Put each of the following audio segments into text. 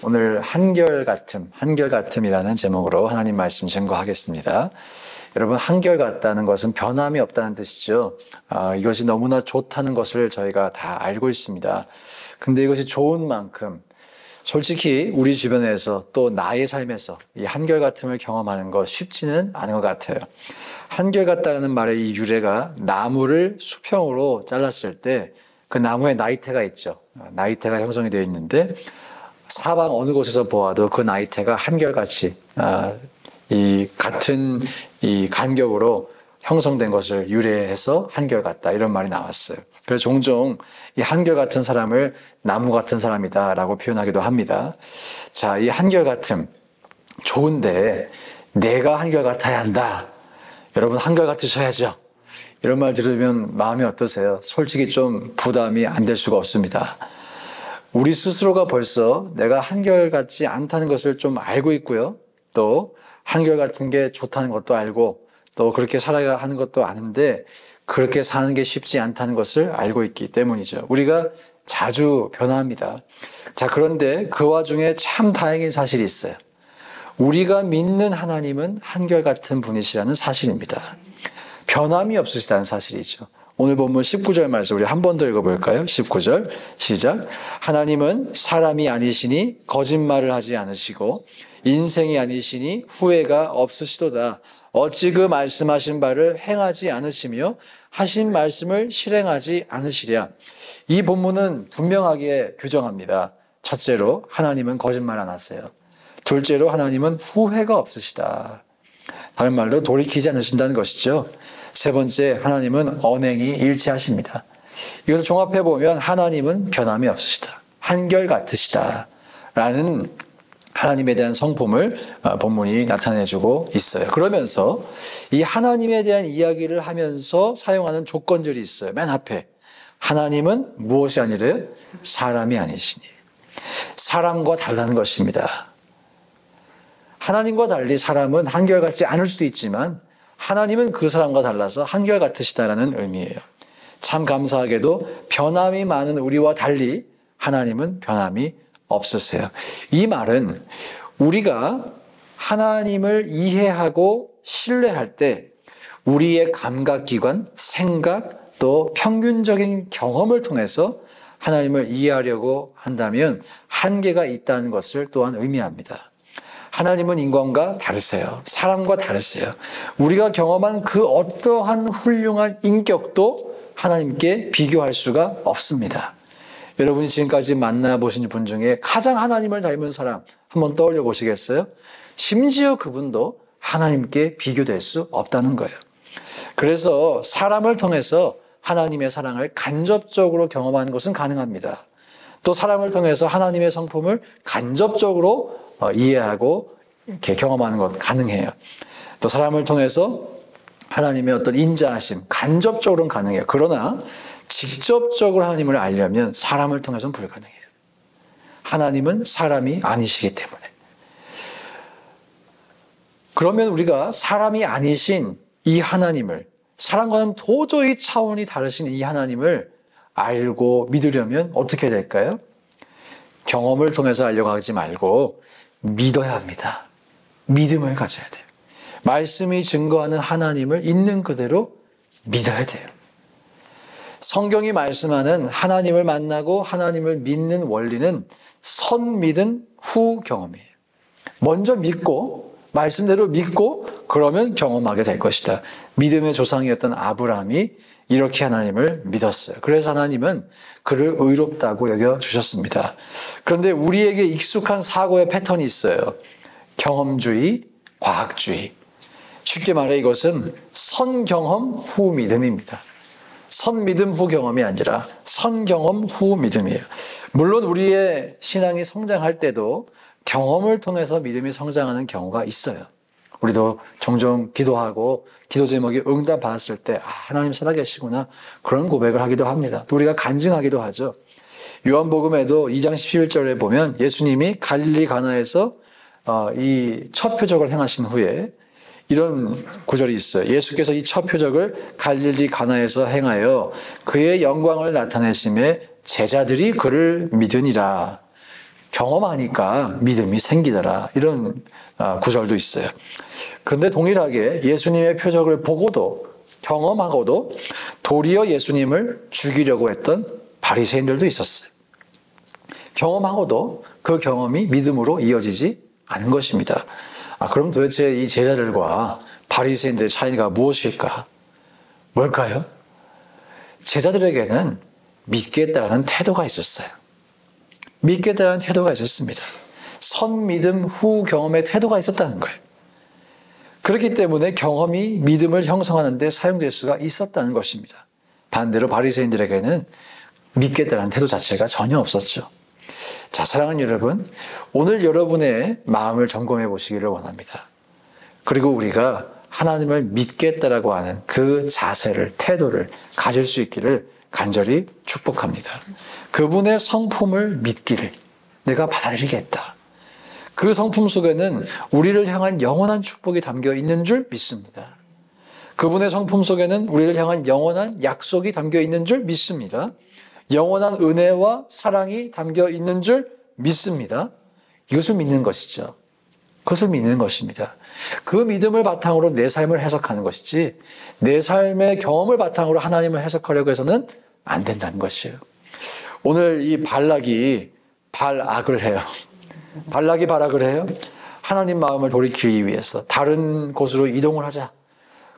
오늘 한결같음이라는 제목으로 하나님 말씀 증거하겠습니다. 여러분, 한결같다는 것은 변함이 없다는 뜻이죠. 이것이 너무나 좋다는 것을 저희가 다 알고 있습니다. 근데 이것이 좋은 만큼 솔직히 우리 주변에서 또 나의 삶에서 이 한결같음을 경험하는 것 쉽지는 않은 것 같아요. 한결같다는 말의 이 유래가 나무를 수평으로 잘랐을 때 그 나무에 나이테가 있죠. 나이테가 형성이 되어 있는데 사방 어느 곳에서 보아도 그 나이테가 한결같이 같은 간격으로 형성된 것을 유래해서 한결같다 이런 말이 나왔어요. 그래서 종종 이 한결같은 사람을 나무 같은 사람이다라고 표현하기도 합니다. 자, 이 한결같음 좋은데 내가 한결같아야 한다. 여러분 한결같으셔야죠. 이런 말 들으면 마음이 어떠세요? 솔직히 좀 부담이 안 될 수가 없습니다. 우리 스스로가 벌써 내가 한결같지 않다는 것을 좀 알고 있고요. 또 한결같은 게 좋다는 것도 알고 또 그렇게 살아야 하는 것도 아는데 그렇게 사는 게 쉽지 않다는 것을 알고 있기 때문이죠. 우리가 자주 변화합니다. 자, 그런데 그 와중에 참 다행인 사실이 있어요. 우리가 믿는 하나님은 한결같은 분이시라는 사실입니다. 변함이 없으시다는 사실이죠. 오늘 본문 19절 말씀 우리 한 번 더 읽어볼까요? 19절 시작. 하나님은 사람이 아니시니 거짓말을 하지 않으시고 인생이 아니시니 후회가 없으시도다. 어찌 그 말씀하신 바를 행하지 않으시며 하신 말씀을 실행하지 않으시랴. 이 본문은 분명하게 규정합니다. 첫째로 하나님은 거짓말 안 하세요. 둘째로 하나님은 후회가 없으시다. 다른 말로 돌이키지 않으신다는 것이죠. 세 번째, 하나님은 언행이 일치하십니다. 이것을 종합해보면 하나님은 변함이 없으시다. 한결같으시다. 라는 하나님에 대한 성품을 본문이 나타내주고 있어요. 그러면서 이 하나님에 대한 이야기를 하면서 사용하는 조건들이 있어요. 맨 앞에 하나님은 무엇이 아니래요? 사람이 아니시니. 사람과 다르다는 것입니다. 하나님과 달리 사람은 한결같지 않을 수도 있지만 하나님은 그 사람과 달라서 한결같으시다라는 의미예요. 참 감사하게도 변함이 많은 우리와 달리 하나님은 변함이 없으세요. 이 말은 우리가 하나님을 이해하고 신뢰할 때 우리의 감각기관, 생각, 또 평균적인 경험을 통해서 하나님을 이해하려고 한다면 한계가 있다는 것을 또한 의미합니다. 하나님은 인간과 다르세요. 사람과 다르세요. 우리가 경험한 그 어떠한 훌륭한 인격도 하나님께 비교할 수가 없습니다. 여러분이 지금까지 만나보신 분 중에 가장 하나님을 닮은 사람 한번 떠올려 보시겠어요? 심지어 그분도 하나님께 비교될 수 없다는 거예요. 그래서 사람을 통해서 하나님의 사랑을 간접적으로 경험하는 것은 가능합니다. 또 사람을 통해서 하나님의 성품을 간접적으로 이해하고 이렇게 경험하는 것 가능해요. 또 사람을 통해서 하나님의 어떤 인자하심 간접적으로는 가능해요. 그러나 직접적으로 하나님을 알려면 사람을 통해서는 불가능해요. 하나님은 사람이 아니시기 때문에. 그러면 우리가 사람이 아니신 이 하나님을, 사람과는 도저히 차원이 다르신 이 하나님을 알고 믿으려면 어떻게 될까요? 경험을 통해서 알려고 하지 말고 믿어야 합니다. 믿음을 가져야 돼요. 말씀이 증거하는 하나님을 있는 그대로 믿어야 돼요. 성경이 말씀하는 하나님을 만나고 하나님을 믿는 원리는 선믿은 후 경험이에요. 먼저 믿고 말씀대로 믿고 그러면 경험하게 될 것이다. 믿음의 조상이었던 아브라함이 이렇게 하나님을 믿었어요. 그래서 하나님은 그를 의롭다고 여겨주셨습니다. 그런데 우리에게 익숙한 사고의 패턴이 있어요. 경험주의, 과학주의. 쉽게 말해 이것은 선경험 후 믿음입니다. 선믿음 후 경험이 아니라 선경험 후 믿음이에요. 물론 우리의 신앙이 성장할 때도 경험을 통해서 믿음이 성장하는 경우가 있어요. 우리도 종종 기도하고 기도 제목이 응답 받았을 때 하나님 살아계시구나 그런 고백을 하기도 합니다. 또 우리가 간증하기도 하죠. 요한복음에도 2장 11절에 보면 예수님이 갈릴리 가나에서 이 첫 표적을 행하신 후에 이런 구절이 있어요. 예수께서 이 첫 표적을 갈릴리 가나에서 행하여 그의 영광을 나타내심에 제자들이 그를 믿으니라. 경험하니까 믿음이 생기더라. 이런 구절도 있어요. 그런데 동일하게 예수님의 표적을 보고도 경험하고도 도리어 예수님을 죽이려고 했던 바리새인들도 있었어요. 경험하고도 그 경험이 믿음으로 이어지지 않은 것입니다. 그럼 도대체 이 제자들과 바리새인들의 차이가 무엇일까? 뭘까요? 제자들에게는 믿겠다라는 태도가 있었어요. 믿겠다라는 태도가 있었습니다. 선믿음 후 경험의 태도가 있었다는 거예요. 그렇기 때문에 경험이 믿음을 형성하는 데 사용될 수가 있었다는 것입니다. 반대로 바리새인들에게는 믿겠다는 태도 자체가 전혀 없었죠. 자, 사랑하는 여러분, 오늘 여러분의 마음을 점검해 보시기를 원합니다. 그리고 우리가 하나님을 믿겠다라고 하는 그 자세를, 태도를 가질 수 있기를 간절히 축복합니다. 그분의 성품을 믿기를 내가 받아들이겠다. 그 성품 속에는 우리를 향한 영원한 축복이 담겨 있는 줄 믿습니다. 그분의 성품 속에는 우리를 향한 영원한 약속이 담겨 있는 줄 믿습니다. 영원한 은혜와 사랑이 담겨 있는 줄 믿습니다. 이것을 믿는 것이죠. 그것을 믿는 것입니다. 그 믿음을 바탕으로 내 삶을 해석하는 것이지 내 삶의 경험을 바탕으로 하나님을 해석하려고 해서는 안 된다는 것이에요. 오늘 이 발락이 발악을 해요. 발락이 발악을 해요. 하나님 마음을 돌이키기 위해서 다른 곳으로 이동을 하자.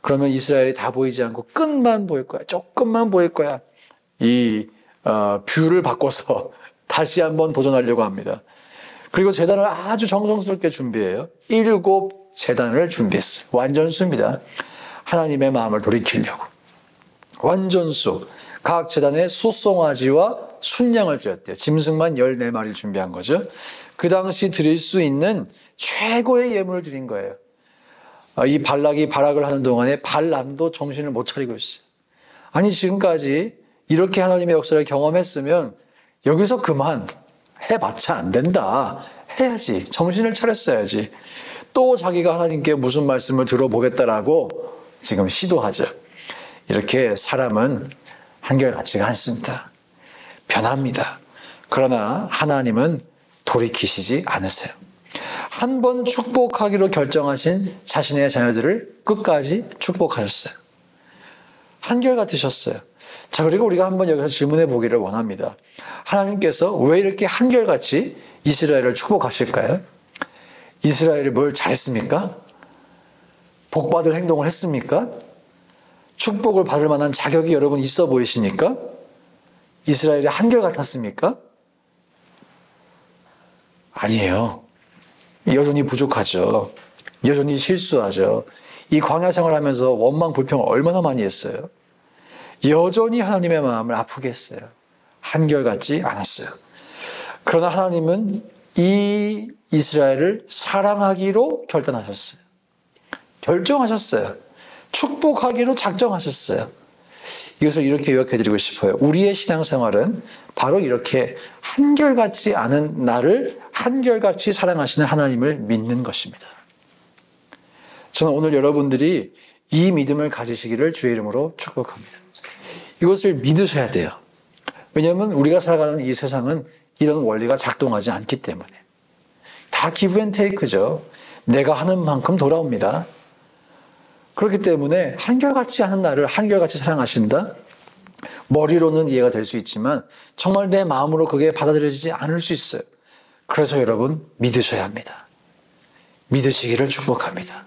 그러면 이스라엘이 다 보이지 않고 끝만 보일 거야. 조금만 보일 거야. 이 뷰를 바꿔서 다시 한번 도전하려고 합니다. 그리고 제단을 아주 정성스럽게 준비해요. 7 제단을 준비했어요. 완전수입니다. 하나님의 마음을 돌이키려고. 완전수. 각 제단에 수송아지와 순양을 드렸대요. 짐승만 14마리를 준비한 거죠. 그 당시 드릴 수 있는 최고의 예물을 드린 거예요. 이 발락이 발악을 하는 동안에 발람도 정신을 못 차리고 있어요. 아니 지금까지 이렇게 하나님의 역사를 경험했으면 여기서 그만 해봤자 안 된다. 해야지. 정신을 차렸어야지. 또 자기가 하나님께 무슨 말씀을 들어보겠다라고 지금 시도하죠. 이렇게 사람은 한결같지가 않습니다. 변합니다. 그러나 하나님은 돌이키시지 않으세요. 한 번 축복하기로 결정하신 자신의 자녀들을 끝까지 축복하셨어요. 한결같으셨어요. 자, 그리고 우리가 한번 여기서 질문해 보기를 원합니다. 하나님께서 왜 이렇게 한결같이 이스라엘을 축복하실까요? 이스라엘이 뭘 잘했습니까? 복받을 행동을 했습니까? 축복을 받을 만한 자격이 여러분 있어 보이십니까? 이스라엘이 한결같았습니까? 아니에요. 여전히 부족하죠. 여전히 실수하죠. 이 광야 생활하면서 원망 불평을 얼마나 많이 했어요. 여전히 하나님의 마음을 아프게 했어요. 한결같지 않았어요. 그러나 하나님은 이 이스라엘을 사랑하기로 결단하셨어요. 결정하셨어요. 축복하기로 작정하셨어요. 이것을 이렇게 요약해드리고 싶어요. 우리의 신앙생활은 바로 이렇게 한결같지 않은 나를 한결같이 사랑하시는 하나님을 믿는 것입니다. 저는 오늘 여러분들이 이 믿음을 가지시기를 주의 이름으로 축복합니다. 이것을 믿으셔야 돼요. 왜냐하면 우리가 살아가는 이 세상은 이런 원리가 작동하지 않기 때문에. 다 기브 앤 테이크죠. 내가 하는 만큼 돌아옵니다. 그렇기 때문에 한결같지 않은 나를 한결같이 사랑하신다? 머리로는 이해가 될 수 있지만 정말 내 마음으로 그게 받아들여지지 않을 수 있어요. 그래서 여러분 믿으셔야 합니다. 믿으시기를 축복합니다.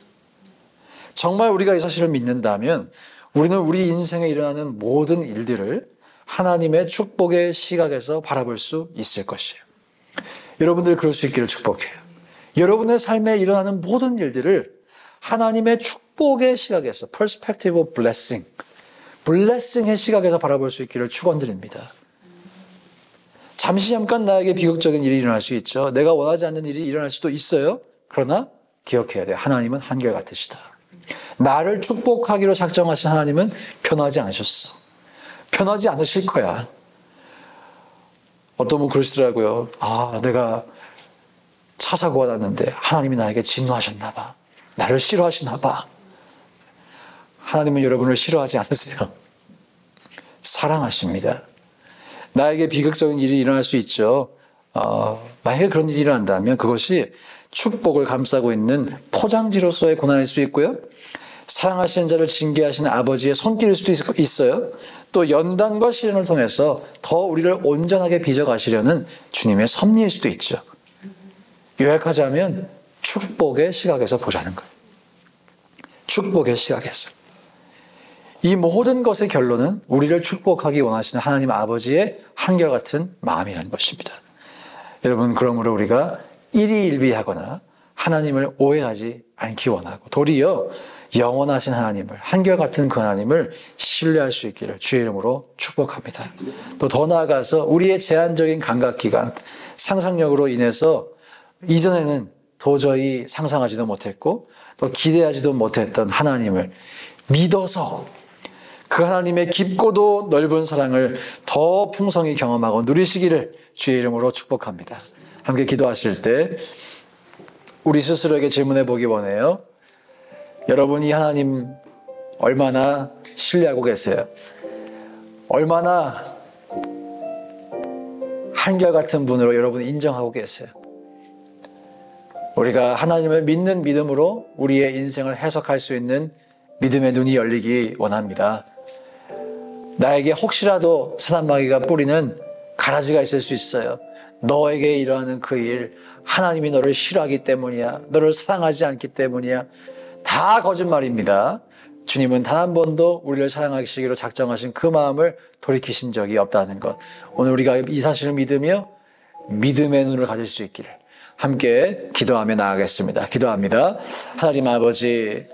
정말 우리가 이 사실을 믿는다면 우리는 우리 인생에 일어나는 모든 일들을 하나님의 축복의 시각에서 바라볼 수 있을 것이에요. 여러분들 그럴 수 있기를 축복해요. 여러분의 삶에 일어나는 모든 일들을 하나님의 축복의 시각에서 perspective of blessing, blessing의 시각에서 바라볼 수 있기를 축원드립니다. 잠깐 나에게 비극적인 일이 일어날 수 있죠. 내가 원하지 않는 일이 일어날 수도 있어요. 그러나 기억해야 돼요. 하나님은 한결같으시다. 나를 축복하기로 작정하신 하나님은 변하지 않으셨어. 변하지 않으실 거야. 어떤 분 그러시더라고요. 내가 차 사고가 났는데 하나님이 나에게 진노하셨나 봐. 나를 싫어하시나 봐. 하나님은 여러분을 싫어하지 않으세요. 사랑하십니다. 나에게 비극적인 일이 일어날 수 있죠. 만약에 그런 일이 일어난다면 그것이 축복을 감싸고 있는 포장지로서의 고난일 수 있고요. 사랑하시는 자를 징계하시는 아버지의 손길일 수도 있어요. 또 연단과 시련을 통해서 더 우리를 온전하게 빚어가시려는 주님의 섭리일 수도 있죠. 요약하자면 축복의 시각에서 보자는 거예요. 축복의 시각에서. 이 모든 것의 결론은 우리를 축복하기 원하시는 하나님 아버지의 한결같은 마음이라는 것입니다. 여러분, 그러므로 우리가 일희일비하거나 하나님을 오해하지 않기 원하고 도리어 영원하신 하나님을, 한결같은 그 하나님을 신뢰할 수 있기를 주의 이름으로 축복합니다. 또 더 나아가서 우리의 제한적인 감각기관, 상상력으로 인해서 이전에는 도저히 상상하지도 못했고 또 기대하지도 못했던 하나님을 믿어서 그 하나님의 깊고도 넓은 사랑을 더 풍성히 경험하고 누리시기를 주의 이름으로 축복합니다. 함께 기도하실 때 우리 스스로에게 질문해 보기 원해요. 여러분이 하나님 얼마나 신뢰하고 계세요? 얼마나 한결같은 분으로 여러분이 인정하고 계세요? 우리가 하나님을 믿는 믿음으로 우리의 인생을 해석할 수 있는 믿음의 눈이 열리기 원합니다. 나에게 혹시라도 사단마귀가 뿌리는 가라지가 있을 수 있어요. 너에게 일어나는 그 일, 하나님이 너를 싫어하기 때문이야. 너를 사랑하지 않기 때문이야. 다 거짓말입니다. 주님은 단 한 번도 우리를 사랑하시기로 작정하신 그 마음을 돌이키신 적이 없다는 것. 오늘 우리가 이 사실을 믿으며 믿음의 눈을 가질 수 있기를 함께 기도하며 나아가겠습니다. 기도합니다. 하나님 아버지,